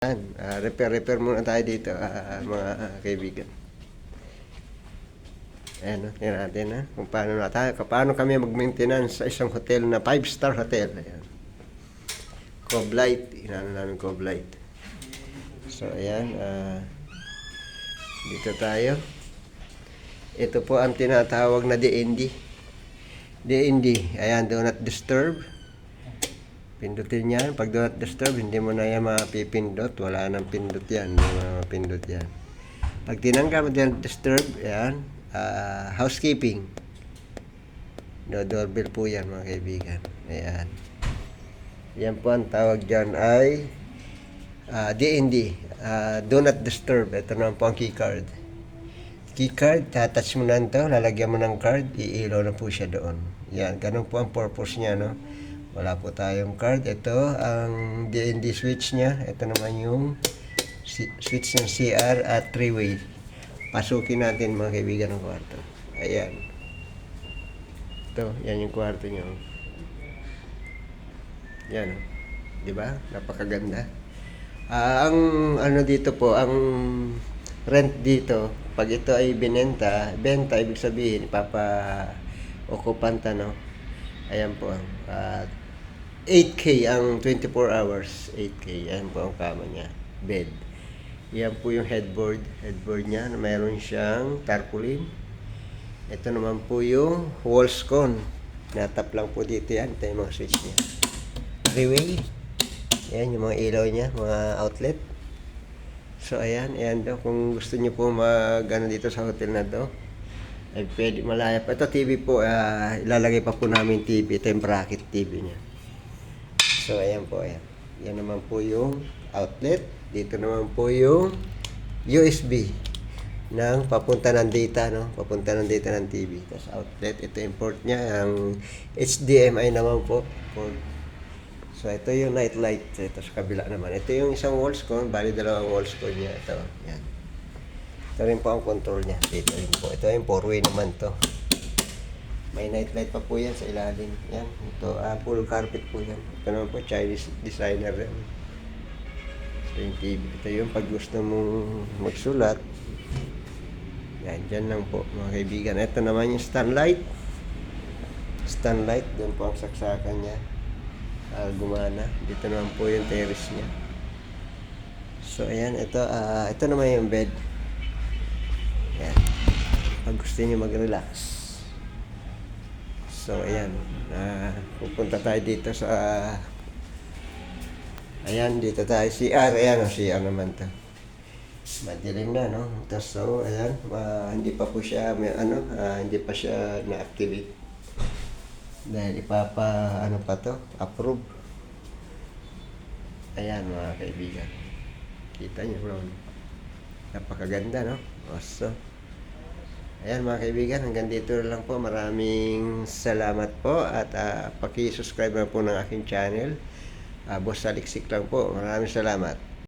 Repair muna tayo dito, mga kaibigan. Ayan, tingnan natin kung paano kami mag-maintenance sa isang hotel na 5-star hotel. Ayan. Cove Light, inano namin Cove Light. So, ayan, dito tayo. Ito po ang tinatawag na DND. DND, ayan, do not disturb. Pindutin yan. Pag do not disturb, hindi mo na yan mapipindot. Wala nang pindot yan. Hindi mo na mapindot yan. Pag tinanggal mo do not disturb, yan, housekeeping. No doorbell po yan, mga kaibigan. Ayan. Yan po ang tawag dyan ay DND. Do not disturb. Ito naman po ang keycard. Keycard, tatouch mo na ito. Lalagyan mo ng card. Iilaw na po siya doon. Yan. Ganun po ang purpose niya, no? Wala po tayong card. Ito ang DND switch niya. Ito naman yung switch ng CR at 3-way. Pasukin natin, mga kaibigan, ng kwarto. Ayan. Ito, yan yung kwarto niyo. Yan. Di ba? Napakaganda. Ang ano dito po, ang rent dito, pag ito ay benta, ibig sabihin, ipapa-okupanta, no? Ayan po ang 8K ang 24 hours. 8K. Ayan po ang kama niya. Bed. Yan po yung headboard niya na mayroon siyang tarpaulin. Ito naman po yung walls con. Natap lang po dito yan. Ito yung mga switch niya. 3-way. Ayan yung mga ilaw niya, mga outlet. So ayan daw. Kung gusto niyo po mag-ano dito sa hotel na to, ay pwede malaya pa. Ito TV po, ilalagay pa po namin TV. Ito yung bracket TV niya. So ayan po, ayan. Yan naman po yung outlet. Dito naman po yung USB ng papunta ng data, no? Papunta ng data ng TV. Tapos outlet, ito yung port niya. Ang HDMI naman po. Port. So ito yung night light. Ito sa kabila naman. Ito yung isang walls con. Bali dalawang walls con niya. Ito, yan. Ito rin po ang control niya. Dito rin po. Ito yung 4-way naman to. May night light pa po yan sa ilalim. Yan. Ito, full carpet po yan. Ito naman po, Chinese designer rin. Ito yung TV. Ito yung pag gusto mong magsulat. Yan, dyan lang po, mga kaibigan. Ito naman yung stand light. Stand light. Doon po ang saksakan niya. Gumana. Dito naman po yung terrace niya. So, ayan. Ito naman yung bed. Yan. Pag gusto niyo mag-relax. So, ayan. Pupunta tayo dito sa ayan, dito tayo. CR. Ayan, CR naman to. Madilim na, no? Tapos, so, ayan. Hindi pa po siya, hindi pa siya na-activate. Dahil ano pa to? Approve. Ayan, mga kaibigan. Kita niyo, bro. Napakaganda, no? So, ayan, mga kaibigan, hanggang dito lang po. Maraming salamat po at paki-subscribe na po ng aking channel. Boss Saliksik lang po. Maraming salamat.